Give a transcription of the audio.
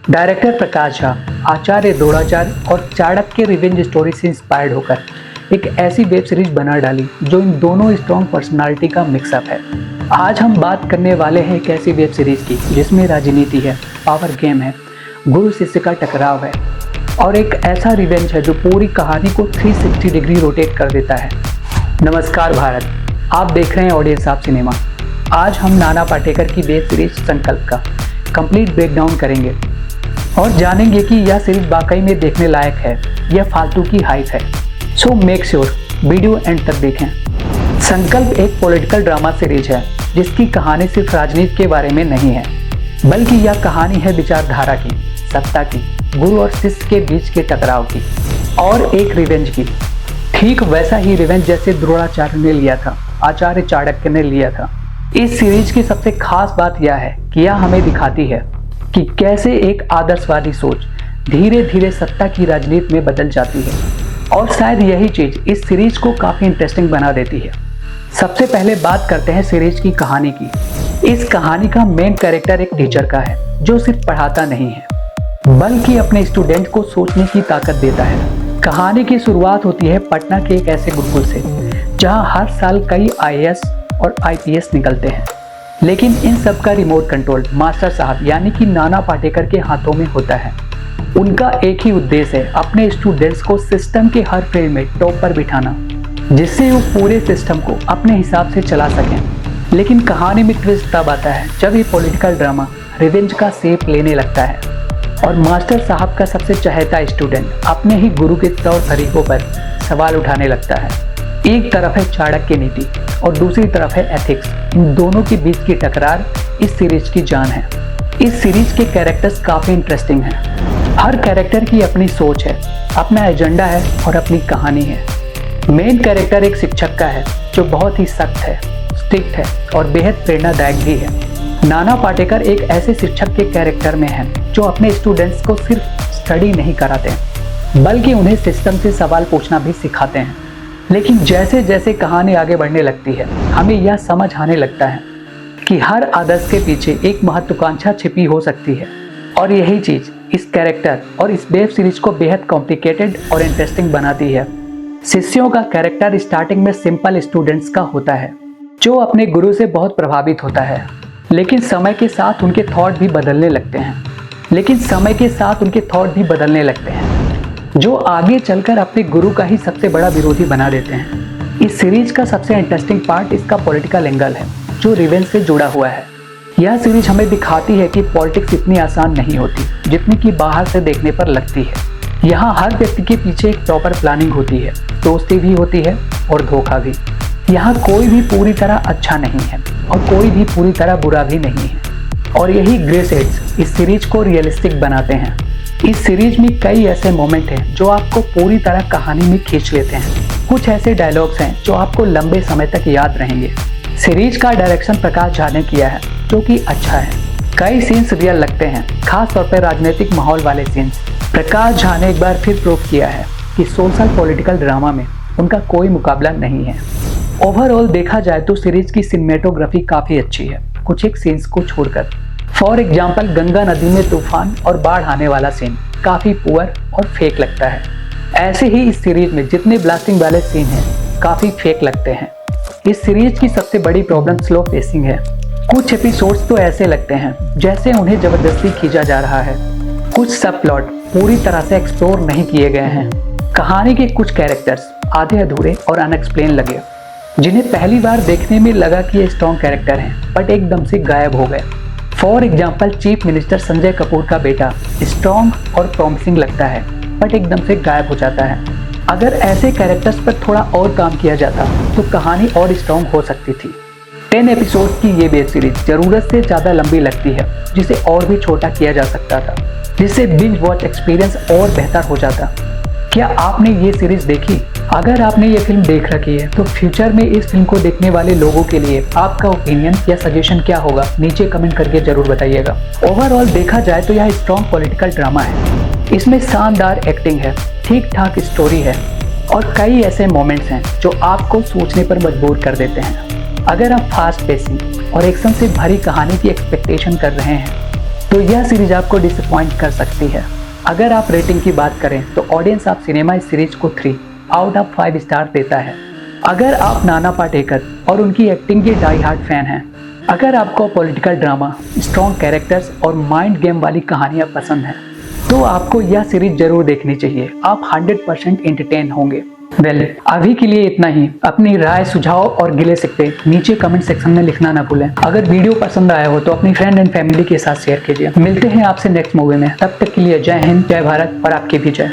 Director Prakash Jha आचार्य द्रोणाचार्य और Chanakya revenge story से inspired होकर एक ऐसी वेब सीरीज बना डाली जो इन दोनों स्ट्रॉन्ग पर्सनालिटी का मिक्सअप है। आज हम बात करने वाले हैं एक ऐसी वेब सीरीज की जिसमें राजनीति है, पावर गेम है, गुरु शिष्य का टकराव है और एक ऐसा रिवेंज है जो पूरी कहानी को 360 डिग्री रोटेट कर देता है। नमस्कार भारत, आप देख रहे हैं ऑडियंस ऑफ सिनेमा। आज हम नाना पाटेकर की वेब सीरीज संकल्प का कंप्लीट ब्रेकडाउन करेंगे और जानेंगे कि यह सीरीज वाकई में देखने लायक है या फालतू की हाइप है। So make sure video and तक देखें। संकल्प एक पॉलिटिकल ड्रामा सीरीज है जिसकी कहानी सिर्फ राजनीति के बारे में नहीं है, बल्कि यह कहानी है विचारधारा की, सत्ता की, गुरु और शिष्य के बीच के टकराव की और एक रिवेंज की। ठीक वैसा ही रिवेंज जैसे द्रोणाचार्य ने लिया था, आचार्य चाणक्य ने लिया था। इस सीरीज की सबसे खास बात यह है कि यह हमें दिखाती है कि कैसे एक आदर्शवादी सोच धीरे धीरे सत्ता की राजनीति में बदल जाती है और शायद यही चीज इस सीरीज को काफी इंटरेस्टिंग बना देती है। सबसे पहले बात करते हैं सीरीज की कहानी की। इस कहानी का मेन कैरेक्टर एक टीचर का है जो सिर्फ पढ़ाता नहीं है बल्कि अपने स्टूडेंट को सोचने की ताकत देता है। कहानी की शुरुआत होती है पटना के एक ऐसे गुरुकुल से जहां हर साल कई आईएएस और आईपीएस निकलते हैं, लेकिन इन सब का रिमोट कंट्रोल मास्टर साहब यानी कि नाना पाटेकर के हाथों में होता है। उनका एक ही उद्देश्य है, अपने स्टूडेंट्स को सिस्टम के हर फील्ड में टॉप पर बिठाना, जिससे वो पूरे सिस्टम को अपने हिसाब से चला सकें। लेकिन कहानी में ट्विस्ट तब आता है जब ये पॉलिटिकल ड्रामा रिवेंज का शेप लेने लगता है और मास्टर साहब का सबसे चहेता स्टूडेंट अपने ही गुरु के तौर तरीकों पर सवाल उठाने लगता है। एक तरफ है चाणक्य नीति और दूसरी तरफ है एथिक्स। इन दोनों के बीच की टकरार इस सीरीज की जान है। इस सीरीज के कैरेक्टर्स काफी इंटरेस्टिंग हैं। हर कैरेक्टर की अपनी सोच है, अपना एजेंडा है और अपनी कहानी है। मेन कैरेक्टर एक शिक्षक का है जो बहुत ही सख्त है, स्ट्रिक्ट है और बेहद प्रेरणादायक भी है। नाना पाटेकर एक ऐसे शिक्षक के कैरेक्टर में है जो अपने स्टूडेंट्स को सिर्फ स्टडी नहीं कराते बल्कि उन्हें सिस्टम से सवाल पूछना भी सिखाते हैं। लेकिन जैसे जैसे कहानी आगे बढ़ने लगती है हमें यह समझ आने लगता है कि हर आदर्श के पीछे एक महत्वाकांक्षा छिपी हो सकती है और यही चीज इस कैरेक्टर और इस वेब सीरीज को बेहद कॉम्प्लिकेटेड और इंटरेस्टिंग बनाती है। शिष्यों का कैरेक्टर स्टार्टिंग में सिंपल स्टूडेंट्स का होता है जो अपने गुरु से बहुत प्रभावित होता है, लेकिन समय के साथ उनके थॉट भी बदलने लगते हैं जो आगे चलकर अपने गुरु का ही सबसे बड़ा विरोधी बना देते हैं। इस सीरीज का सबसे इंटरेस्टिंग पार्ट इसका पॉलिटिकल एंगल है जो रिवेंज से जुड़ा हुआ है। यह सीरीज हमें दिखाती है कि पॉलिटिक्स इतनी आसान नहीं होती जितनी कि बाहर से देखने पर लगती है। यहाँ हर व्यक्ति के पीछे एक प्रॉपर प्लानिंग होती है, दोस्ती भी होती है और धोखा भी। यहाँ कोई भी पूरी तरह अच्छा नहीं है और कोई भी पूरी तरह बुरा भी नहीं है और यही ग्रे शेड्स इस सीरीज को रियलिस्टिक बनाते हैं। इस सीरीज में कई ऐसे मोमेंट हैं जो आपको पूरी तरह कहानी में खींच लेते हैं। कुछ ऐसे डायलॉग्स हैं जो आपको लंबे समय तक याद रहेंगे। सीरीज का डायरेक्शन प्रकाश झा ने किया है जो कि अच्छा है। कई सीन्स रियल लगते हैं, खास तौर पर राजनीतिक माहौल वाले सीन्स। प्रकाश झा ने एक बार फिर प्रूव किया है कि सोशल पॉलिटिकल ड्रामा में उनका कोई मुकाबला नहीं है। ओवरऑल देखा जाए तो सीरीज की सिनेमेटोग्राफी काफी अच्छी है, कुछ एक सीन्स को छोड़कर। फॉर एग्जाम्पल गंगा नदी में तूफान और बाढ़ आने वाला सीन काफी पुअर और फेक लगता है। ऐसे ही इस सीरीज में जितने ब्लास्टिंग वाले सीन हैं काफी फेक लगते हैं। इस सीरीज की सबसे बड़ी प्रॉब्लम स्लो पेसिंग है। कुछ एपिसोड्स तो ऐसे लगते हैं जैसे उन्हें जबरदस्ती खींचा जा रहा है। कुछ सब प्लॉट पूरी तरह से एक्सप्लोर नहीं किए गए हैं। कहानी के कुछ कैरेक्टर्स आधे अधूरे और अनएक्सप्लेन लगे, जिन्हें पहली बार देखने में लगा कि ये स्ट्रॉन्ग कैरेक्टर हैं बट एकदम से गायब हो गए। For example chief minister Sanjay Kapoor का बेटा स्ट्रॉन्ग और प्रॉमिसिंग लगता है बट एकदम से गायब हो जाता है। अगर ऐसे कैरेक्टर्स पर थोड़ा और काम किया जाता तो कहानी और स्ट्रॉन्ग हो सकती थी। 10 एपिसोड की ये वेब सीरीज जरूरत से ज़्यादा लंबी लगती है, जिसे और भी छोटा किया जा सकता था, जिससे बिंज वॉच एक्सपीरियंस और बेहतर हो जाता। क्या आपने ये सीरीज देखी? अगर आपने ये फिल्म देख रखी है तो फ्यूचर में इस फिल्म को देखने वाले लोगों के लिए आपका ओपिनियन या सजेशन क्या होगा, नीचे कमेंट करके जरूर बताइएगा। ओवरऑल देखा जाए तो यह स्ट्रॉन्ग पॉलिटिकल ड्रामा है। इसमें शानदार एक्टिंग है, ठीक ठाक स्टोरी है और कई ऐसे मोमेंट्स हैं जो आपको सोचने पर मजबूर कर देते हैं। अगर आप फास्ट पेसिंग और एक्शन से भरी कहानी की एक्सपेक्टेशन कर रहे हैं तो यह सीरीज आपको डिसअपॉइंट कर सकती है। अगर आप रेटिंग की बात करें तो ऑडियंस ऑफ सिनेमा इस सीरीज को 3 आउट ऑफ 5 स्टार देता है। अगर आप नाना पाटेकर और उनकी एक्टिंग के डाई हार्ड फैन हैं, अगर आपको पॉलिटिकल ड्रामा, स्ट्रॉन्ग कैरेक्टर्स और माइंड गेम वाली कहानियां पसंद हैं, तो आपको यह सीरीज जरूर देखनी चाहिए। आप 100% एंटरटेन होंगे। अभी के लिए इतना ही। अपनी राय, सुझाव और गिले शिकवे नीचे कमेंट सेक्शन में लिखना ना भूलें। अगर वीडियो पसंद आया हो तो अपनी फ्रेंड एंड फैमिली के साथ शेयर कीजिए। मिलते हैं आपसे नेक्स्ट मूवी में। तब तक के लिए जय हिंद, जय भारत और आपकी भी जय।